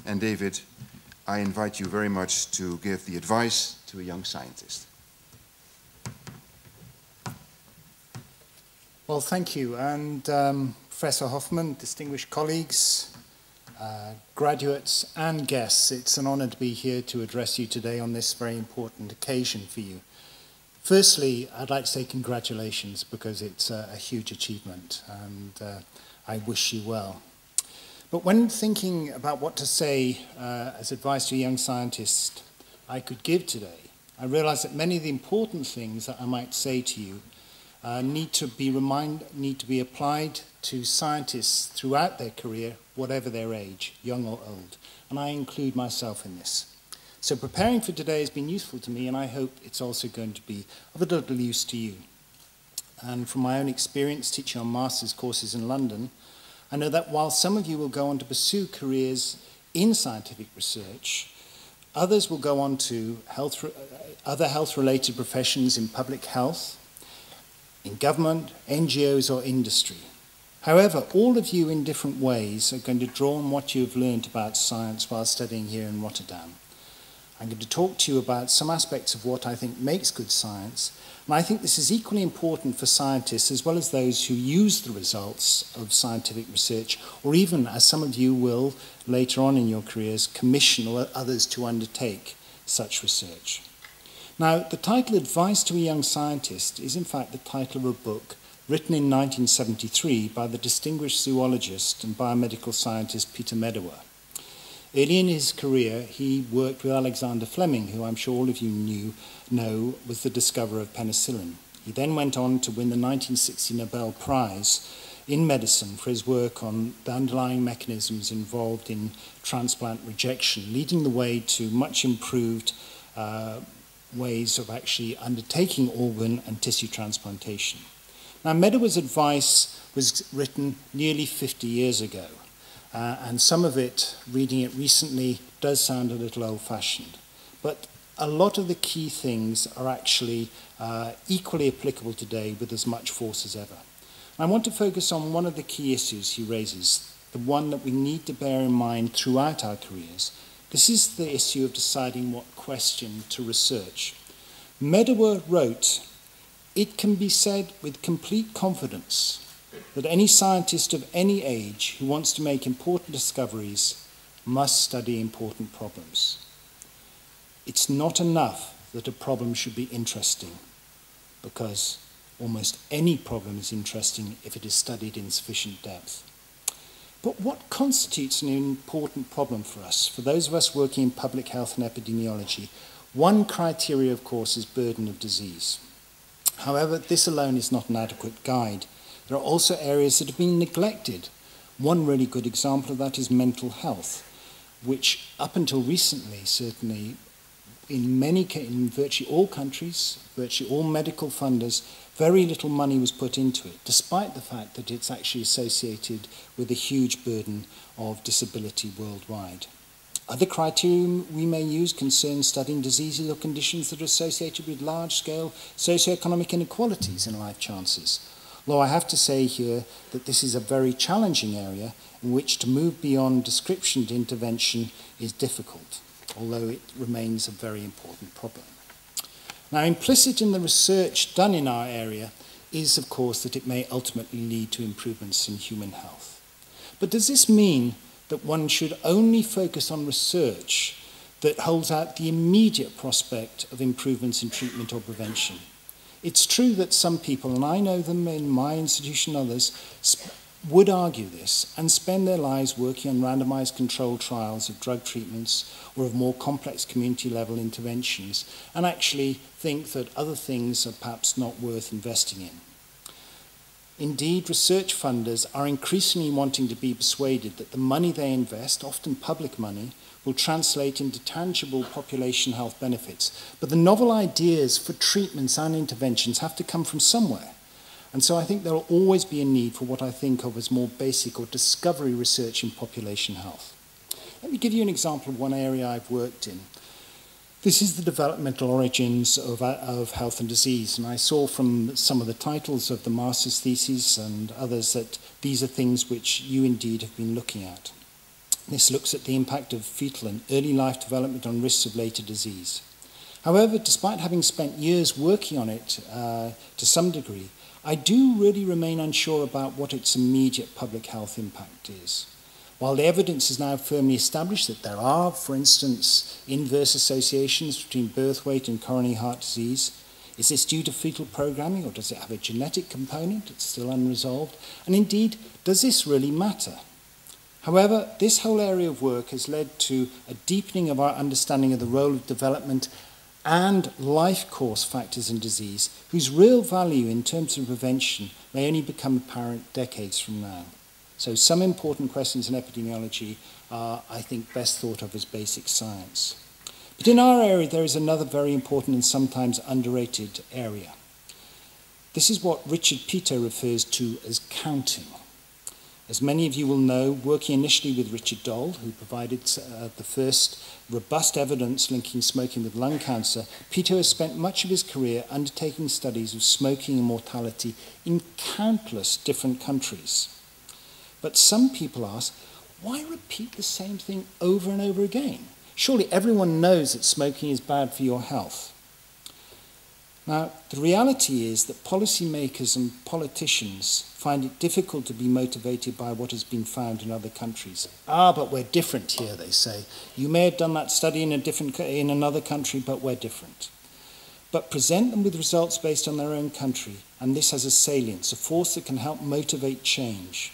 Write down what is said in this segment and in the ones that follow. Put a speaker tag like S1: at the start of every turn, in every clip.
S1: And David, I invite you very much to give the advice to a young scientist.
S2: Well, thank you. And Professor Hoffman, distinguished colleagues, graduates and guests, it's an honor to be here to address you today on this very important occasion for you. Firstly, I'd like to say congratulations because it's a huge achievement, and I wish you well. But when thinking about what to say as advice to a young scientist I could give today, I realized that many of the important things that I might say to you need to be applied to scientists throughout their career, whatever their age, young or old. And I include myself in this. So preparing for today has been useful to me, and I hope it's also going to be of a little use to you. And from my own experience teaching on master's courses in London, I know that while some of you will go on to pursue careers in scientific research, others will go on to other health-related professions in public health, in government, NGOs or industry. However, all of you in different ways are going to draw on what you've learned about science while studying here in Rotterdam. I'm going to talk to you about some aspects of what I think makes good science, and I think this is equally important for scientists as well as those who use the results of scientific research, or even, as some of you will later on in your careers, commission others to undertake such research. Now, the title Advice to a Young Scientist is in fact the title of a book written in 1973 by the distinguished zoologist and biomedical scientist Peter Medawar. Early in his career, he worked with Alexander Fleming, who I'm sure all of you know was the discoverer of penicillin. He then went on to win the 1960 Nobel Prize in medicine for his work on the underlying mechanisms involved in transplant rejection, leading the way to much improved ways of actually undertaking organ and tissue transplantation. Now, Medawar's advice was written nearly 50 years ago. And some of it, reading it recently, does sound a little old-fashioned. But a lot of the key things are actually equally applicable today with as much force as ever. I want to focus on one of the key issues he raises, the one that we need to bear in mind throughout our careers. This is the issue of deciding what question to research. Medawar wrote, "It can be said with complete confidence that any scientist of any age who wants to make important discoveries must study important problems. It's not enough that a problem should be interesting, because almost any problem is interesting if it is studied in sufficient depth." But what constitutes an important problem for us? For those of us working in public health and epidemiology, one criteria, of course, is burden of disease. However, this alone is not an adequate guide. There are also areas that have been neglected. One really good example of that is mental health, which up until recently, certainly, in virtually all countries, virtually all medical funders, very little money was put into it, despite the fact that it's actually associated with a huge burden of disability worldwide. Other criteria we may use concern studying diseases or conditions that are associated with large-scale socioeconomic inequalities in life chances. Although I have to say here that this is a very challenging area in which to move beyond description to intervention is difficult, although it remains a very important problem. Now, implicit in the research done in our area is, of course, that it may ultimately lead to improvements in human health. But does this mean that one should only focus on research that holds out the immediate prospect of improvements in treatment or prevention? It's true that some people, and I know them in my institution and others, would argue this and spend their lives working on randomized controlled trials of drug treatments or of more complex community-level interventions, and actually think that other things are perhaps not worth investing in. Indeed, research funders are increasingly wanting to be persuaded that the money they invest, often public money, will translate into tangible population health benefits. But the novel ideas for treatments and interventions have to come from somewhere. And so I think there will always be a need for what I think of as more basic or discovery research in population health. Let me give you an example of one area I've worked in. This is the developmental origins of health and disease. And I saw from some of the titles of the master's theses and others that these are things which you indeed have been looking at. This looks at the impact of fetal and early life development on risks of later disease. However, despite having spent years working on it to some degree, I do really remain unsure about what its immediate public health impact is. While the evidence is now firmly established that there are, for instance, inverse associations between birth weight and coronary heart disease, is this due to fetal programming, or does it have a genetic component? It's still unresolved. And indeed, does this really matter? However, this whole area of work has led to a deepening of our understanding of the role of development and life course factors in disease, whose real value in terms of prevention may only become apparent decades from now. So some important questions in epidemiology are, I think, best thought of as basic science. But in our area, there is another very important and sometimes underrated area. This is what Richard Peto refers to as counting. As many of you will know, working initially with Richard Doll, who provided the first robust evidence linking smoking with lung cancer, Peto has spent much of his career undertaking studies of smoking and mortality in countless different countries. But some people ask, why repeat the same thing over and over again? Surely everyone knows that smoking is bad for your health. Now, the reality is that policymakers and politicians find it difficult to be motivated by what has been found in other countries. But we're different here, they say. You may have done that study in another country, but we're different. But present them with results based on their own country, and this has a salience, a force that can help motivate change.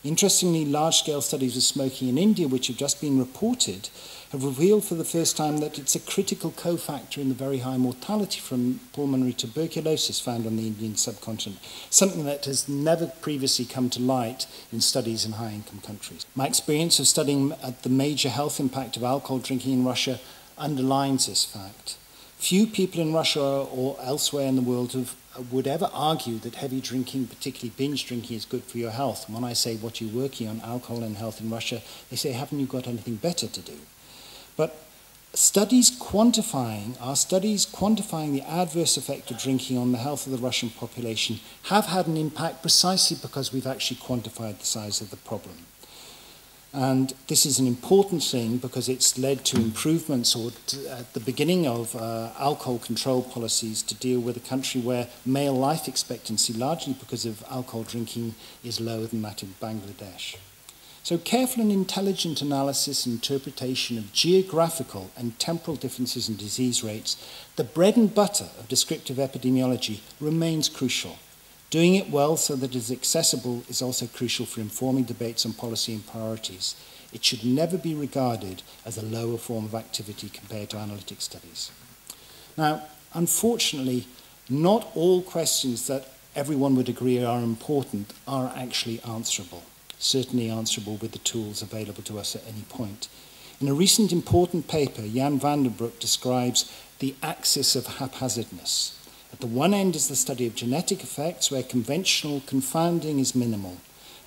S2: Interestingly, large-scale studies of smoking in India, which have just been reported, have revealed for the first time that it's a critical cofactor in the very high mortality from pulmonary tuberculosis found on the Indian subcontinent, something that has never previously come to light in studies in high-income countries. My experience of studying the major health impact of alcohol drinking in Russia underlines this fact. Few people in Russia or elsewhere in the world would ever argue that heavy drinking, particularly binge drinking, is good for your health. And when I say what you're working on, alcohol and health in Russia, they say, haven't you got anything better to do? But studies quantifying the adverse effect of drinking on the health of the Russian population have had an impact precisely because we've actually quantified the size of the problem. And this is an important thing because it's led to improvements at the beginning of alcohol control policies to deal with a country where male life expectancy, largely because of alcohol drinking, is lower than that in Bangladesh. So careful and intelligent analysis and interpretation of geographical and temporal differences in disease rates, the bread and butter of descriptive epidemiology, remains crucial. Doing it well so that it is accessible is also crucial for informing debates on policy and priorities. It should never be regarded as a lower form of activity compared to analytic studies. Now, unfortunately, not all questions that everyone would agree are important are actually answerable, certainly answerable with the tools available to us at any point. In a recent important paper, Jan van den Broek describes the axis of haphazardness. At the one end is the study of genetic effects where conventional confounding is minimal.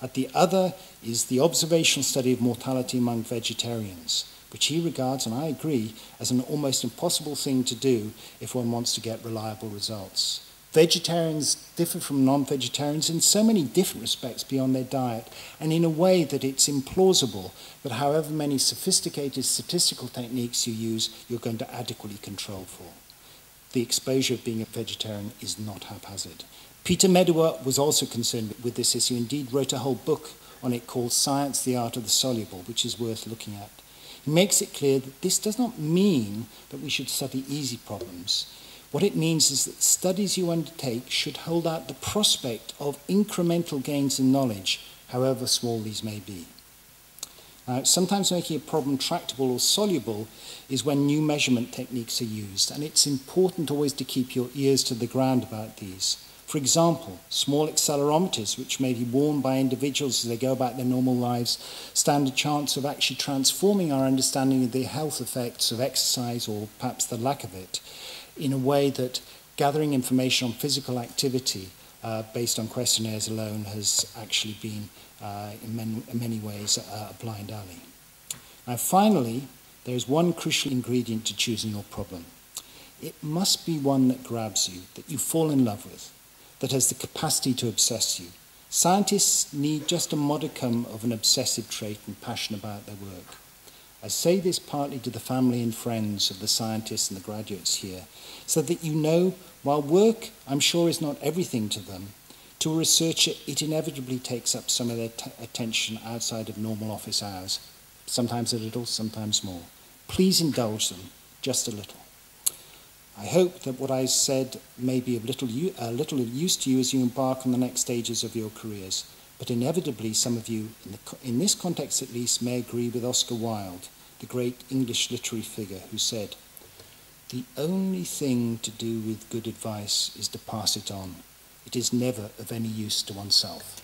S2: At the other is the observational study of mortality among vegetarians, which he regards, and I agree, as an almost impossible thing to do if one wants to get reliable results. Vegetarians differ from non-vegetarians in so many different respects beyond their diet, and in a way that it's implausible that however many sophisticated statistical techniques you use, you're going to adequately control for. The exposure of being a vegetarian is not haphazard. Peter Medua was also concerned with this issue, indeed wrote a whole book on it called Science, the Art of the Soluble, which is worth looking at. He makes it clear that this does not mean that we should study easy problems. What it means is that studies you undertake should hold out the prospect of incremental gains in knowledge, however small these may be. Now, sometimes making a problem tractable or soluble is when new measurement techniques are used, and it's important always to keep your ears to the ground about these. For example, small accelerometers, which may be worn by individuals as they go about their normal lives, stand a chance of actually transforming our understanding of the health effects of exercise, or perhaps the lack of it, in a way that gathering information on physical activity based on questionnaires alone has actually been, in many ways, a blind alley. Now, finally, there is one crucial ingredient to choosing your problem. It must be one that grabs you, that you fall in love with, that has the capacity to obsess you, Scientists need just a modicum of an obsessive trait and passion about their work. I say this partly to the family and friends of the scientists and the graduates here, so that you know, while work, I'm sure, is not everything to them, to a researcher it inevitably takes up some of their attention outside of normal office hours, sometimes a little, sometimes more. Please indulge them, just a little. I hope that what I said may be of little use to you as you embark on the next stages of your careers, but inevitably some of you, in this context at least, may agree with Oscar Wilde, the great English literary figure, who said, "The only thing to do with good advice is to pass it on. It is never of any use to oneself."